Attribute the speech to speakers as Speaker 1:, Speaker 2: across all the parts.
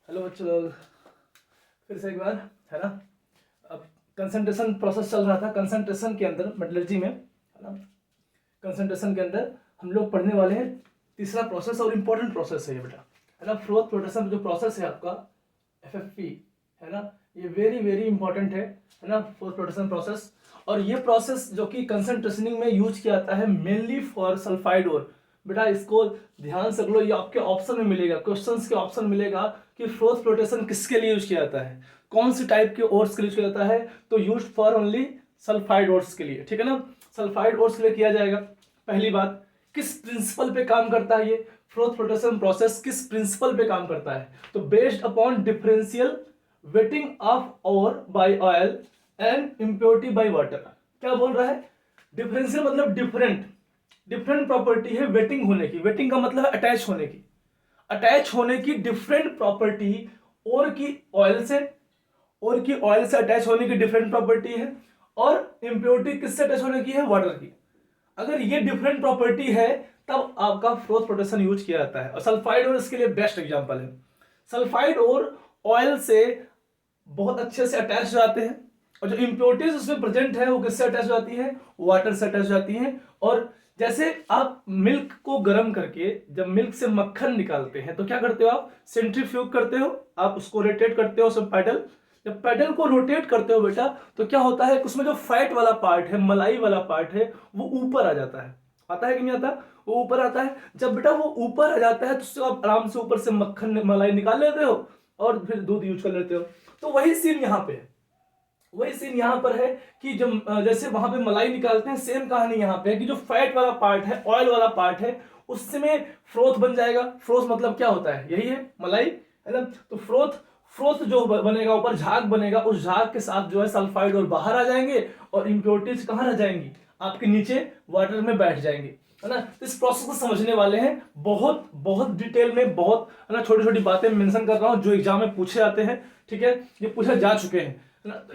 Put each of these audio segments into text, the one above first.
Speaker 1: Hello बच्चों, फिर से एक बार, है ना। अब कंसंट्रेशन प्रोसेस चल रहा था। कंसंट्रेशन के अंदर मेटलर्जी में, है ना, कंसंट्रेशन के अंदर हम लोग पढ़ने वाले हैं तीसरा प्रोसेस, और इम्पोर्टेंट प्रोसेस है ये बेटा, है ना। फ्लोथ फ्लोटेशन जो प्रोसेस है आपका FFP, है ना, ये वेरी वेरी इंपॉर्टेंट है ना, फ्लोथ फ्लोटेशन प्रोसेस। और ये प्रोसेस जो कि कंसंट्रेशनिंग में यूज किया जाता है मेनली फॉर सल्फाइड ओर। बेटा इसको ध्यान से लो, ये आपके ऑप्शन में मिलेगा, क्वेश्चंस के ऑप्शन मिलेगा कि फ्लोथ फ्लोटेशन किसके लिए यूज किया जाता है, कौन सी टाइप के ओर्स के लिए यूज किया जाता है। तो use for only sulphide ores के लिए, ठीक है ना, सल्फाइड ओर्स के लिए किया जाएगा। पहली बात, किस प्रिंसिपल पे काम करता है ये फ्लोथ फ्लोटेशन प्रोसेस, किस प्रिंसिपल पे काम करता है? तो based upon differential wetting of ore by oil and impurity by water. क्या बोल रहा है? डिफरेंशियल मतलब डिफरेंट, डिफरेंट प्रॉपर्टी है वेटिंग होने की। वेटिंग का मतलब है अटैच होने की, अटैच होने की डिफरेंट प्रॉपर्टी और की ऑयल से, और की ऑयल से अटैच होने की डिफरेंट प्रॉपर्टी है, और इम्प्योरिटी किससे अटैच होने की है? वाटर की। अगर ये डिफरेंट प्रॉपर्टी है तब आपका फ्लोथ प्रोटेक्शन यूज किया जाता है। और सल्फाइड और इसके लिए बेस्ट एग्जांपल है। सल्फाइड और ऑयल से बहुत अच्छे से अटैच हो जाते हैं, और जो इम्प्योरिटीज उसमें प्रेजेंट है वो किससे अटैच हो जाती है? वाटर से अटैच हो जाती है। और जैसे आप मिल्क को गर्म करके जब मिल्क से मक्खन निकालते हैं तो क्या करते हो आप? सेंट्रीफ्यूग करते हो, आप उसको रोटेट करते हो, सब पैडल। जब पैडल को रोटेट करते हो बेटा तो क्या होता है, उसमें जो फैट वाला पार्ट है, मलाई वाला पार्ट है, वो ऊपर आ जाता है। आता है कि नहीं आता? वो ऊपर आता है। जब बेटा वो ऊपर आ जाता है तो उससे आप आराम से ऊपर से मक्खन मलाई निकाल लेते हो और फिर दूध यूज कर लेते हो। तो वही सीन यहाँ पे है, वही सीन यहाँ पर है कि जब जैसे वहां पे मलाई निकालते हैं, सेम कहानी यहाँ पे है कि जो फैट वाला पार्ट है, ऑयल वाला पार्ट है, उसमें फ्रोथ बन जाएगा। फ्रोथ मतलब क्या होता है? यही है, मलाई, है ना। तो फ्रोथ, फ्रोथ जो बनेगा, ऊपर झाग बनेगा, उस झाग के साथ जो है सल्फाइड और बाहर आ जाएंगे, और इम्प्योरिटीज कहाँ रह जाएंगी? आपके नीचे वाटर में बैठ जाएंगे, है ना। तो इस प्रोसेस को समझने वाले हैं बहुत बहुत डिटेल में, बहुत, है ना, छोटी छोटी बातें मेंशन कर रहा हूं जो एग्जाम में पूछे जाते हैं, ठीक है, ये पूछे जा चुके हैं।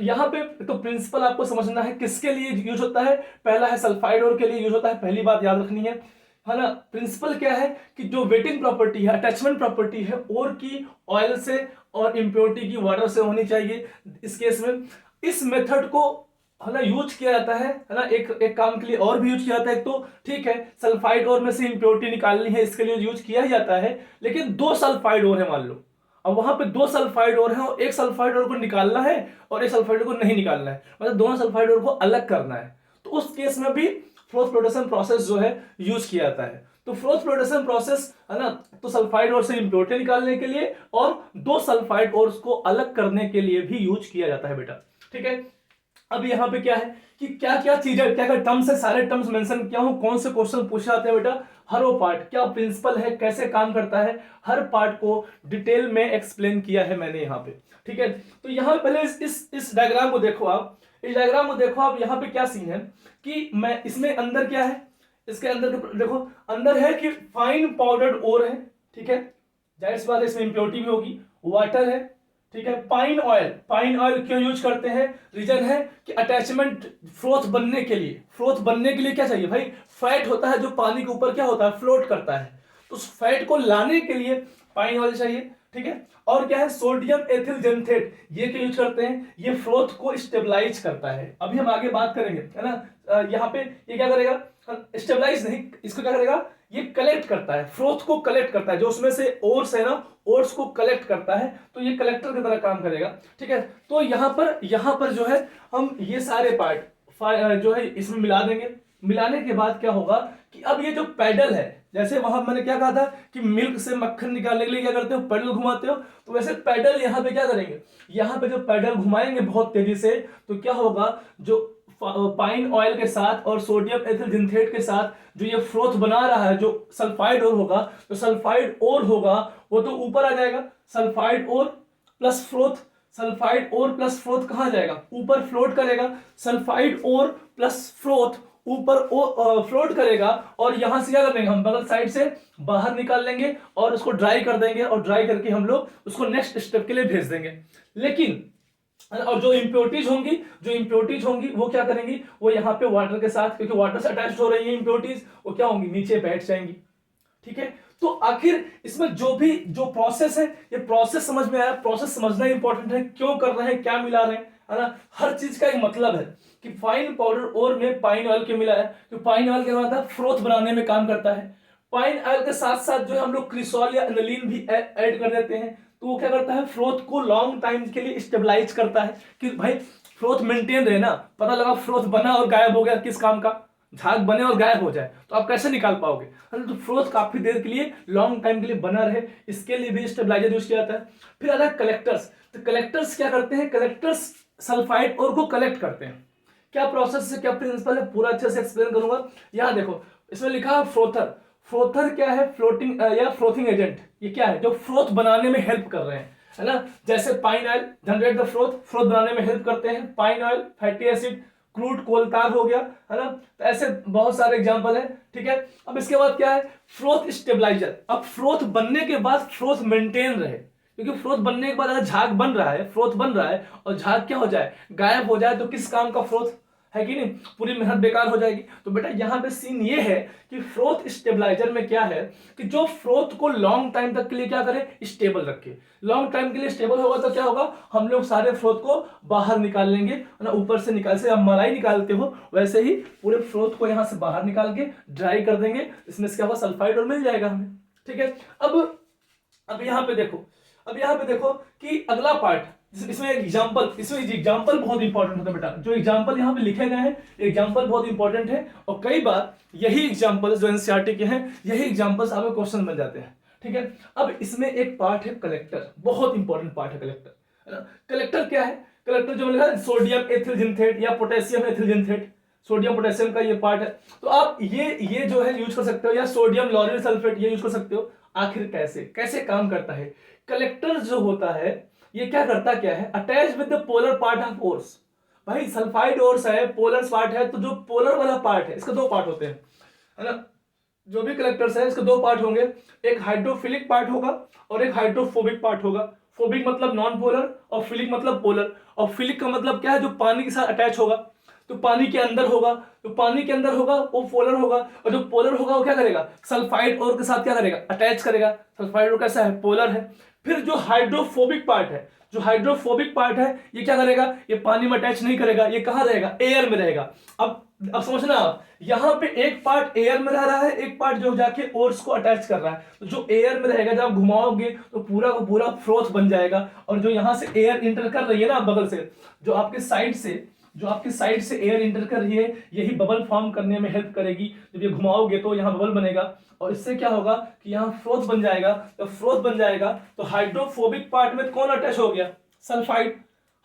Speaker 1: यहाँ पे तो प्रिंसिपल आपको समझना है किसके लिए यूज होता है। पहला है सल्फाइड और के लिए यूज होता है, पहली बात याद रखनी है ना। प्रिंसिपल क्या है कि जो वेटिंग प्रॉपर्टी है, अटैचमेंट प्रॉपर्टी है और की ऑयल से और इम्प्योरिटी की वाटर से होनी चाहिए। इस केस में इस मेथड को, है ना, यूज किया जाता है ना। एक एक काम के लिए और भी यूज किया जाता है। एक तो ठीक है, सल्फाइड और में से इम्प्योरिटी निकालनी है, इसके लिए यूज किया ही जाता है। लेकिन दो सल्फाइड और है मान लो, अब वहां पे दो सल्फाइड और है और एक सल्फाइड और को निकालना है और एक सल्फाइड को नहीं निकालना है, मतलब दोनों सल्फाइड और को अलग करना है। तो उस केस में भी फ्लोथ फ्लोटेशन प्रोसेस जो है यूज किया जाता है। तो फ्लोथ फ्लोटेशन प्रोसेस, है ना, तो सल्फाइड और से इम्प्योरिटी निकालने के लिए और दो सल्फाइड और को अलग करने के लिए भी यूज किया जाता है बेटा, ठीक है। अब यहाँ पे क्या है कि क्या क्या चीजें, क्या क्या टर्म्स है, सारे टर्म्स मेंशन किया हूं। कौन से क्वेश्चन पूछे जाते हैं बेटा? हर वो पार्ट, क्या प्रिंसिपल है, कैसे काम करता है, हर पार्ट को डिटेल में एक्सप्लेन किया है मैंने यहाँ पे, ठीक है। तो यहाँ पहले इस डायग्राम को देखो आप, इस डायग्राम को देखो आप। यहाँ पे क्या सीन है कि मैं इसमें अंदर क्या है, इसके अंदर देखो, अंदर है कि फाइन पाउडर्ड ओर है, ठीक है, जाहिर सी बात है इसमें इंप्योरिटी भी होगी, वाटर है, ठीक है। पाइन ऑयल, पाइन ऑयल क्यों यूज करते हैं? रीजन है कि अटैचमेंट, फ्रोथ बनने के लिए, फ्रोथ बनने के लिए क्या चाहिए भाई? फैट होता है जो पानी के ऊपर क्या होता है? फ्लोट करता है। तो उस फैट को लाने के लिए पाइन ऑयल चाहिए, ठीक है। और क्या है? सोडियम एथिल जेंथेट, ये क्यों यूज करते हैं? ये फ्रोथ को स्टेबलाइज करता है। अभी हम आगे बात करेंगे, है ना। यहाँ पे ये क्या करेगा? स्टेबलाइज नहीं, इसको क्या करेगा? ये कलेक्ट करता है, फ्रोथ को कलेक्ट करता है, जो उसमें से ओर्स है ना, ओर्स को कलेक्ट करता है। तो ये कलेक्टर की तरह काम करेगा, ठीक है। तो यहाँ पर जो है हम ये सारे पार्ट जो है इसमें मिला देंगे। मिलाने के बाद क्या होगा कि अब ये जो पैडल है, जैसे वहां मैंने क्या कहा था कि मिल्क से मक्खन निकालने के लिए क्या करते हो? पैडल घुमाते हो। तो वैसे पैडल यहाँ पे क्या करेंगे? यहाँ पे जो पैडल घुमाएंगे बहुत तेजी से, तो क्या होगा, जो पाइन ऑयल के साथ और सोडियम एथिल जिंथेट के साथ जो ये फ्रोथ बना रहा है, जो सल्फाइड ओर होगा, तो सल्फाइड ओर होगा वो तो ऊपर आ जाएगा। Sulphide ore plus froth, sulphide ore plus froth कहां जाएगा? ऊपर फ्लोट करेगा। सल्फाइड ओर प्लस फ्रोथ ऊपर फ्लोट करेगा, और यहां से क्या कर देंगे हम? बगल साइड से बाहर निकाल लेंगे और उसको ड्राई कर देंगे, और ड्राई करके हम लोग उसको नेक्स्ट स्टेप के लिए भेज देंगे। लेकिन और जो इंप्योरिटीज होंगी, जो इंप्योरिटीज होंगी वो क्या करेंगी? वो यहाँ पे वाटर के साथ, क्योंकि वाटर से अटैच हो रही है इंप्योरिटीज, वो क्या होंगी? नीचे बैठ जाएंगी, ठीक है। तो आखिर इसमें जो प्रोसेस है ये प्रोसेस समझ में आया। प्रोसेस समझना इंपॉर्टेंट है, क्यों कर रहे हैं, क्या मिला रहे हैं, है ना। हर चीज का एक मतलब है कि फाइन पाउडर और में पाइन ऑयल क्यों मिला है, तो पाइन ऑयल क्या होता है, फ्रोथ बनाने में काम करता है। पाइन ऑयल के साथ साथ जो है हम लोग क्रिसॉल या एनिलीन भी ऐड कर देते हैं, तो वो क्या करता है, फ्रोथ को लॉन्ग टाइम के लिए स्टेबलाइज करता है कि भाई फ्रोथ मेंटेन रहे ना। पता लगा फ्रोथ बना और गायब हो गया, किस काम का, झाग बने और गायब हो जाए तो आप कैसे निकाल पाओगे। तो फ्रोथ काफी देर के लिए, लॉन्ग टाइम के लिए बना रहे, इसके लिए भी स्टेबलाइजर यूज किया जाता है। फिर आता है कलेक्टर्स। तो कलेक्टर्स क्या करते हैं, कलेक्टर्स सल्फाइड और को कलेक्ट करते हैं। क्या प्रोसेस है, क्या प्रिंसिपल है, पूरा अच्छे से एक्सप्लेन करूंगा। यहां देखो इसमें लिखा है फ्रोथर। फ्रोथर क्या है, फ्लोटिंग या फ्रोथिंग एजेंट। ये क्या है, जो फ्रोथ बनाने में हेल्प कर रहे हैं, है ना। जैसे pine oil generate the froth, froth बनाने में हेल्प करते हैं। Pine oil, fatty acid, crude coal tar हो गया, है ना। तो ऐसे बहुत सारे एग्जांपल है, ठीक है। अब इसके बाद क्या है, फ्रोथ स्टेबलाइजर। अब फ्रोथ बनने के बाद फ्रोथ मेंटेन रहे, क्योंकि फ्रोथ बनने के बाद अगर झाग बन रहा है, फ्रोथ बन रहा है और झाग क्या हो जाए, गायब हो जाए, तो किस काम का फ्रोथ है कि नहीं, पूरी मेहनत बेकार हो जाएगी। तो बेटा यहां पे सीन ये है कि फ्रोथ स्टेबलाइजर में क्या है कि जो फ्रोथ को लॉन्ग टाइम तक के लिए क्या करे, स्टेबल रखे। लॉन्ग टाइम के लिए स्टेबल होगा तो क्या होगा, हम लोग सारे फ्रोथ को बाहर निकाल लेंगे ना, ऊपर से निकाल से आप मलाई निकालते हो वैसे ही पूरे फ्रोथ को यहां से बाहर निकाल के ड्राई कर देंगे। इसमें से क्या होगा, सल्फाइड और मिल जाएगा हमें, ठीक है। अब यहां पे देखो, अब यहां पे देखो कि अगला पार्ट, इसमें एग्जांपल, इसमें एग्जांपल बहुत इंपॉर्टेंट होता है बेटा। जो एग्जांपल यहां पे लिखे गए हैं, एग्जांपल बहुत इंपॉर्टेंट है, और कई बार यही एग्जांपल्स जो एनसीईआरटी के हैं, यही एग्जांपल्स आपके क्वेश्चन बन जाते हैं, ठीक है। अब इसमें एक पार्ट है कलेक्टर, बहुत इंपॉर्टेंट पार्ट है कलेक्टर, है ना। कलेक्टर क्या है, कलेक्टर जो लिखा है सोडियम एथिल जिंथेट या पोटेशियम एथिल जिंथेट, सोडियम पोटेशियम का ये पार्ट है। तो आप ये जो है यूज कर सकते हो, या सोडियम लॉरेल सल्फेट ये यूज कर सकते हो। आखिर कैसे कैसे काम करता है कलेक्टर जो होता है, ये क्या करता क्या है, attach with the polar part of ores. भाई सल्फाइड ओर्स है, पोलर पार्ट है, तो जो पोलर वाला पार्ट है, इसके दो पार्ट होते हैं, है ना। जो भी कलेक्टर्स है इसके दो पार्ट होंगे, एक हाइड्रोफिलिक पार्ट होगा और एक हाइड्रोफोबिक पार्ट होगा। फोबिक मतलब नॉन पोलर और फिलिक मतलब पोलर। और फिलिक का मतलब क्या है, जो पानी के साथ अटैच होगा, तो पानी के अंदर होगा, तो पानी के अंदर होगा वो पोलर होगा, और जो पोलर होगा वो क्या करेगा, सल्फाइड और के साथ क्या करेगा, अटैच करेगा। सल्फाइड और कैसा है, पोलर है। फिर जो हाइड्रोफोबिक पार्ट है, जो हाइड्रोफोबिक पार्ट है ये क्या करेगा, ये पानी में अटैच नहीं करेगा, ये कहां रहेगा, एयर में रहेगा। अब समझना आप, यहां पे एक पार्ट एयर में रह रहा है, एक पार्ट जो जाके ओर्स को अटैच कर रहा है। तो जो एयर में रहेगा, जब आप घुमाओगे तो पूरा का पूरा फ्रोथ बन जाएगा। और जो यहां से एयर इंटर कर रही है ना बगल से, जो आपके साइड से एयर इंटर कर रही है, यही बबल फॉर्म करने में हेल्प करेगी। जब ये घुमाओगे तो यहां बबल बनेगा, और इससे क्या होगा कि यहां फ्रोथ बन जाएगा। तो फ्रोथ बन जाएगा तो हाइड्रोफोबिक पार्ट में कौन अटैच हो गया, सल्फाइड।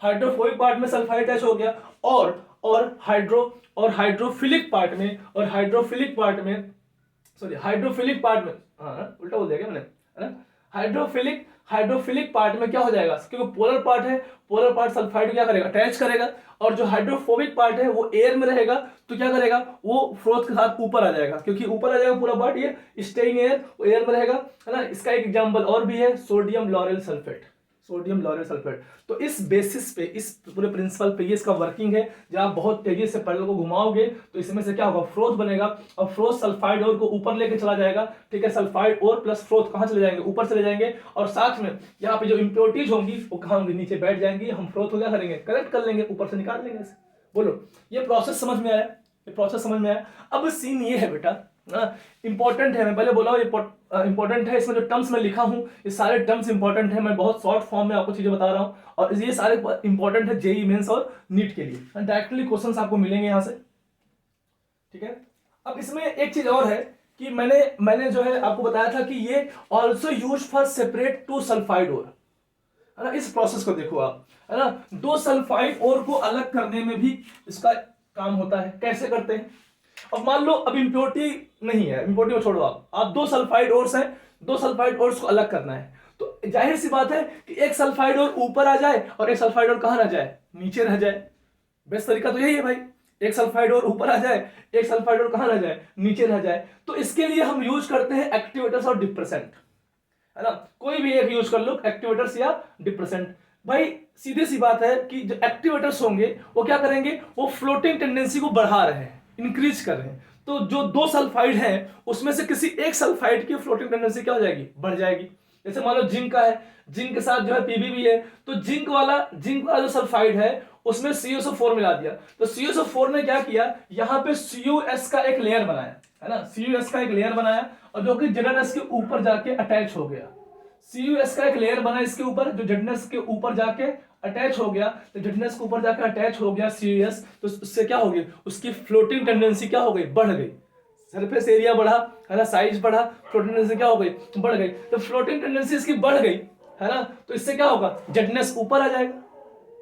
Speaker 1: हाइड्रोफोबिक पार्ट में सल्फाइड अटैच हो गया, और हाइड्रोफिलिक पार्ट में हाँ उल्टा बोल दिया क्या मैंने, है ना। हाइड्रोफिलिक पार्ट में क्या हो जाएगा, क्योंकि पोलर पार्ट है, पोलर पार्ट सल्फाइड क्या करेगा, अटैच करेगा। और जो हाइड्रोफोबिक पार्ट है वो एयर में रहेगा, तो क्या करेगा, वो फ्रोथ के साथ ऊपर आ जाएगा, क्योंकि ऊपर आ जाएगा पूरा पार्ट, ये स्टेइंग एयर, वो एयर में रहेगा, है ना। इसका एक एग्जांपल और भी है, सोडियम लॉरेल सल्फेट। तो इस बेसिस पे, इस पूरे प्रिंसिपल पे ये इसका वर्किंग है। जब आप बहुत तेजी से पैडल को घुमाओगे तो इसमें से क्या होगा, फ्रोथ बनेगा, और फ्रोथ सल्फाइड और को ऊपर लेके चला जाएगा, ठीक है। सल्फाइड और प्लस फ्रोथ कहां चले जाएंगे, ऊपर चले जाएंगे, और साथ में यहाँ पे जो इंप्योरिटीज होंगी वो कहां होंगी, नीचे बैठ जाएंगी। हम फ्रोथ को क्या करेंगे, कलेक्ट कर लेंगे, ऊपर से निकाल लेंगे। बोलो ये प्रोसेस समझ में आया, ये प्रोसेस समझ में आया। अब सीन ये है बेटा, इंपॉर्टेंट है, मैं पहले बोला इंपॉर्टेंट है। इसमें जो टर्म्स मैं लिखा हूं ये सारे टर्म्स इंपॉर्टेंट है, मैं बहुत शॉर्ट फॉर्म में आपको चीजें बता रहा हूं, और ये सारे इंपॉर्टेंट है जेईई मेंस और नीट के लिए। डायरेक्टली क्वेश्चंस आपको मिलेंगे यहां से, ठीक है। अब इसमें एक चीज और है कि मैंने जो है आपको बताया था कि ये also use for separate to sulphide ore, है ना। इस प्रोसेस को देखो आप, है ना, दो सल्फाइड ओर को अलग करने में भी इसका काम होता है। कैसे करते हैं, अब मान लो अब इंप्योरिटी नहीं है, इंप्योरिटी को छोड़ो, आप दो सल्फाइड ओर्स हैं, दो सल्फाइड ओर्स को अलग करना है, तो जाहिर सी बात है कि एक सल्फाइड ओर ऊपर आ जाए और एक सल्फाइड ओर कहां रह जाए, नीचे रह जाए। बेस्ट तरीका तो यही है भाई, एक सल्फाइड ओर ऊपर आ जाए, एक सल्फाइड ओर कहां रह जाए, नीचे रह जाए। तो इसके लिए हम यूज करते हैं एक्टिवेटर्स और डिप्रेसेंट, है ना। कोई भी एक यूज कर लो, एक्टिवेटर्स या डिप्रेसेंट। भाई सीधी सी बात है कि जो एक्टिवेटर्स होंगे वो क्या करेंगे, वो फ्लोटिंग टेंडेंसी को बढ़ा रहे हैं, इंक्रीज कर रहे हैं। तो जो दो सल्फाइड है उसमें से किसी एक सल्फाइड की फ्लोटिंग टेंडेंसी क्या हो जाएगी, बढ़ जाएगी। जैसे मान लो जिंक का है, जिंक के साथ जो है पीबी है, तो जिंक वाला जो सल्फाइड है उसमें CuSO4 मिला दिया, तो CuSO4 ने क्या किया, यहाँ पे CuS का एक लेयर बनाया, है ना, CuS का एक लेयर बनाया और जो कि ZnS के ऊपर जाके अटैच हो गया। CuS का एक लेयर बना इसके ऊपर जो ZnS के ऊपर जाके अटैच हो गया, तो ZnS के ऊपर जाके अटैच हो गया CuS, तो उससे क्या हो गई, उसकी फ्लोटिंग टेंडेंसी क्या हो गई, बढ़ गई। सरफेस एरिया बढ़ा, है ना, साइज बढ़ा, फ्लोटिंग टेंडेंसी क्या हो गई, बढ़ गई। तो फ्लोटिंग टेंडेंसी इसकी बढ़ गई, है ना, तो इससे क्या होगा, ZnS ऊपर आ जाएगा,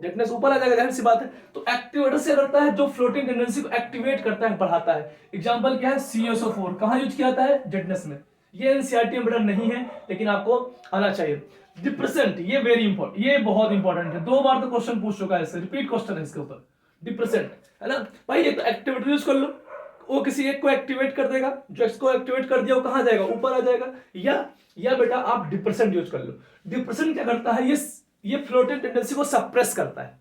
Speaker 1: ZnS ऊपर आ जाएगा, जाहिर सी बात है। तो एक्टिवेटर से करता है जो फ्लोटिंग टेंडेंसी को एक्टिवेट करता है, बढ़ाता है। एग्जांपल क्या है, CuSO4 कहां यूज किया जाता है, ZnS में। ये एनसीईआरटी में नहीं है लेकिन आपको आना चाहिए। डिप्रेसेंट, ये वेरी इंपॉर्टेंट, ये बहुत इंपॉर्टेंट है, 2 बार तो क्वेश्चन पूछ चुका है इससे, रिपीट क्वेश्चन है इसके ऊपर। डिप्रेसेंट, है ना भाई, ये तो एक्टिवेटर यूज कर लो, वो किसी एक को एक्टिवेट कर देगा, जो इसको एक्टिवेट कर दिया वो कहां जाएगा, ऊपर आ जाएगा। या बेटा आप डिप्रेसेंट यूज कर लो। डिप्रेसेंट क्या करता है, ये फ्लोटिंग टेंडेंसी को सप्रेस करता है।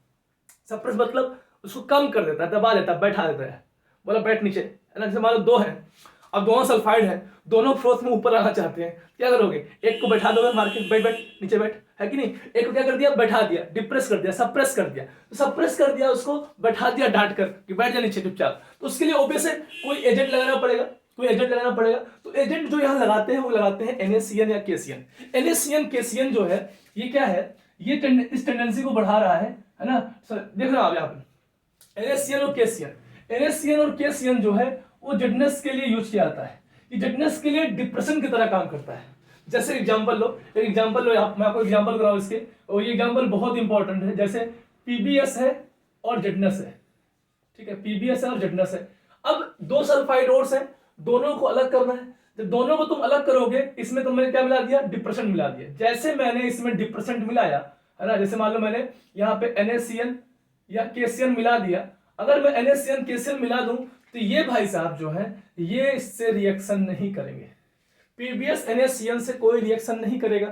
Speaker 1: सप्रेस मतलब उसको कम कर देता है, दबा देता है, बैठा देता है, बोला बैठ नीचे, है ना। जैसे मान लो 2 है, अब दोनों सल्फाइड है, दोनों फ्लोथ में ऊपर आना चाहते हैं, क्या करोगे, एक को बैठा दोगे मार्केट, बैठ बैठ नीचे बैठ, है कि नहीं। एक को क्या कर दिया, बैठा दिया, डिप्रेस कर दिया, सप्रेस कर दिया। तो सप्रेस कर दिया, उसको बैठा दिया डांट कर कि बैठ जा नीचे चुपचाप। तो उसके लिए ऑब्वियस है कोई एजेंट लगाना पड़ेगा, कोई एजेंट लगाना पड़ेगा। तो एजेंट जो यहाँ लगाते हैं वो लगाते हैं NaCN या KCN। NaCN KCN जो है ये क्या है, ये इस टेंडेंसी को बढ़ा रहा है ना। देख रहे हो आप यहाँ पे NaCN और KCN। NaCN और KCN जो है वो ZnS के लिए यूज किया जाता है। ये ZnS के लिए डिप्रेशन की तरह काम करता है। जैसे एग्जांपल लो, मैं आपको एग्जांपल कराऊं इसके, और ये एग्जांपल बहुत इंपॉर्टेंट है। जैसे PbS है और ZnS है, ठीक है, PbS है और ZnS है। अब 2 सल्फाइड ओर्स है, दोनों को अलग करना है। जब दोनों को तुम अलग करोगे, इसमें तुमने क्या मिला दिया, डिप्रेशन मिला दिया। जैसे मैंने इसमें डिप्रेशन मिलाया, है ना, जैसे मान लो मैंने यहाँ पे NaCN या KCN मिला दिया, अगर मैं NaCN KCN मिला दूं तो ये भाई साहब जो है ये इससे रिएक्शन नहीं करेंगे। PbS NaCN से कोई रिएक्शन नहीं करेगा,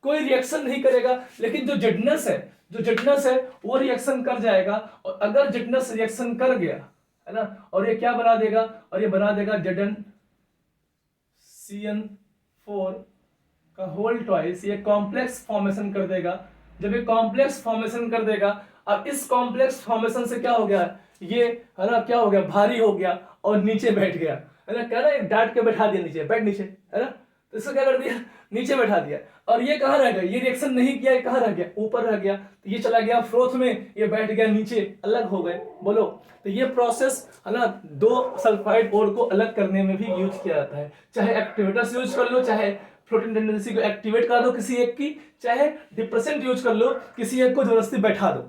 Speaker 1: कोई रिएक्शन नहीं करेगा। लेकिन जो ZnS है वो रिएक्शन कर जाएगा। और अगर ZnS रिएक्शन कर गया, है ना, और ये क्या बना देगा, और ये बना देगा ZnCN4 का होल ट्वाइस, ये कॉम्प्लेक्स फॉर्मेशन कर देगा। जब ये कॉम्प्लेक्स फॉर्मेशन कर देगा, अब इस कॉम्प्लेक्स फॉर्मेशन से क्या हो गया, ये, है ना, क्या हो गया, भारी हो गया और नीचे बैठ गया, है ना, क्या ना, डांट के बैठा दिया नीचे, बैठ नीचे, है ना। तो इसको क्या कर दिया, नीचे बैठा दिया। और ये कहाँ रह गया, ये रिएक्शन नहीं किया, ये कहाँ रह गया, ऊपर रह गया। तो ये चला गया फ्रोथ में, ये बैठ गया नीचे, अलग हो गए। बोलो, तो ये प्रोसेस, है ना, 2 सल्फाइड ओर को अलग करने में भी यूज किया जाता है। चाहे एक्टिवेटर से यूज कर लो, चाहे फ्लोटिंग टेंडेंसी को एक्टिवेट कर दो किसी एक की, चाहे डिप्रेसेंट यूज कर लो, किसी एक को जबरदस्ती बैठा दो,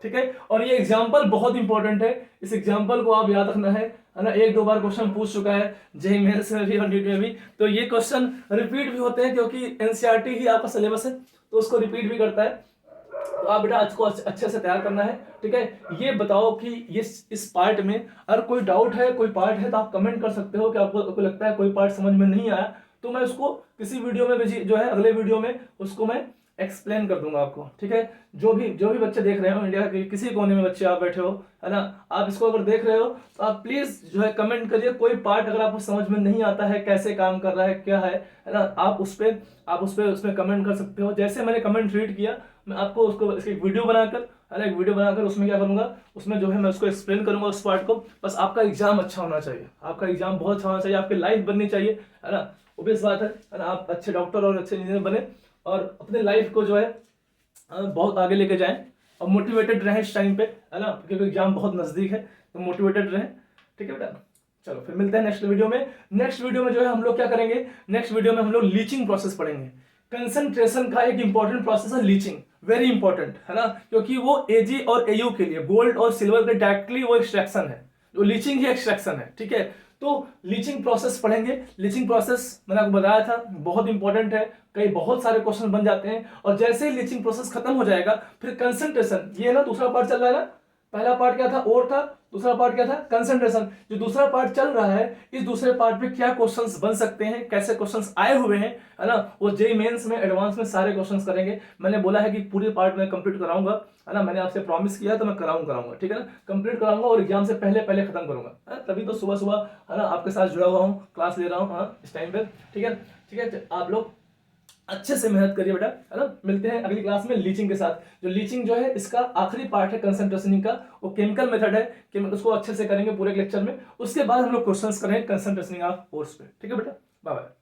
Speaker 1: ठीक है। और ये एग्जांपल बहुत इंपॉर्टेंट है, इस एग्जांपल को आप याद रखना है ना। 1-2 बार क्वेश्चन पूछ चुका है JEE मेंस में भी और नीट में भी, तो ये क्वेश्चन रिपीट भी होते हैं क्योंकि एनसीईआरटी ही आपका सिलेबस है, तो उसको रिपीट भी करता है। तो आप बेटा आज को अच्छे से तैयार करना है, ठीक है। ये बताओ कि ये इस पार्ट में अगर कोई डाउट है, कोई पार्ट है, तो आप कमेंट कर सकते हो कि आपको लगता है कोई पार्ट समझ में नहीं आया, तो मैं उसको किसी वीडियो में जो है अगले वीडियो में उसको मैं एक्सप्लेन कर दूंगा आपको, ठीक है। जो भी बच्चे देख रहे हो, इंडिया के किसी कोने में बच्चे आप बैठे हो, है ना, आप इसको अगर देख रहे हो तो आप प्लीज जो है कमेंट करिए। कोई पार्ट अगर आपको समझ में नहीं आता है, कैसे काम कर रहा है, क्या है ना, आप उस पर उसमें कमेंट कर सकते हो। जैसे मैंने कमेंट रीड किया, मैं आपको उसको इसकी वीडियो बनाकर, है ना, एक वीडियो बनाकर उसमें क्या करूंगा, उसमें जो है मैं उसको एक्सप्लेन करूंगा उस पार्ट को। बस आपका एग्जाम अच्छा होना चाहिए, आपका एग्जाम बहुत अच्छा होना चाहिए, आपकी लाइफ बननी चाहिए, है ना। ऑब्वियस बात है ना, आप अच्छे डॉक्टर और अच्छे इंजीनियर बने और अपने लाइफ को जो है बहुत आगे लेके जाएं और मोटिवेटेड रहें इस टाइम पे, है ना, क्योंकि एग्जाम बहुत नजदीक है, तो मोटिवेटेड रहें, ठीक है बेटा। चलो फिर मिलते हैं नेक्स्ट वीडियो में। नेक्स्ट वीडियो में जो है हम लोग क्या करेंगे, नेक्स्ट वीडियो में हम लोग लीचिंग प्रोसेस पढ़ेंगे। कंसंट्रेशन का एक इंपॉर्टेंट प्रोसेस है लीचिंग, वेरी इंपॉर्टेंट, है ना, क्योंकि वो Ag और Au के लिए, गोल्ड और सिल्वर के डायरेक्टली वो एक्सट्रैक्शन है, जो लीचिंग ही एक्सट्रैक्शन है, ठीक है। तो लीचिंग प्रोसेस पढ़ेंगे। लीचिंग प्रोसेस मैंने आपको बताया था बहुत इंपॉर्टेंट है, कई बहुत सारे क्वेश्चन बन जाते हैं। और जैसे ही लीचिंग प्रोसेस खत्म हो जाएगा, फिर कंसंट्रेशन, ये ना दूसरा पार्ट चल रहा है ना, पहला पार्ट क्या था, ओर था, दूसरा पार्ट क्या था, कंसंट्रेशन। जो दूसरा पार्ट चल रहा है, इस दूसरे पार्ट पे क्या क्वेश्चंस बन सकते हैं, कैसे क्वेश्चंस आए हुए हैं, है ना, वो जेईई मेंस में एडवांस में सारे क्वेश्चंस करेंगे। मैंने बोला है कि पूरी पार्ट में कंप्लीट कराऊंगा, है ना, मैंने आपसे प्रॉमिस किया तो मैं कराऊंगा, ठीक है ना, कंप्लीट कराऊंगा और एग्जाम से पहले पहले खत्म करूंगा, है ना? तभी तो सुबह सुबह, है ना, आपके साथ जुड़ा हुआ हूँ, क्लास ले रहा हूँ इस टाइम पे, ठीक है। ठीक है, आप लोग अच्छे से मेहनत करिए बेटा, है ना। मिलते हैं अगली क्लास में लीचिंग के साथ। जो लीचिंग जो है इसका आखिरी पार्ट है कंसंट्रेशनिंग का, वो केमिकल मेथड है कि उसको अच्छे से करेंगे पूरे लेक्चर में। उसके बाद हम लोग क्वेश्चंस करेंगे कंसंट्रेशनिंग ऑफ फोर्स पे, ठीक है बेटा। Bye bye.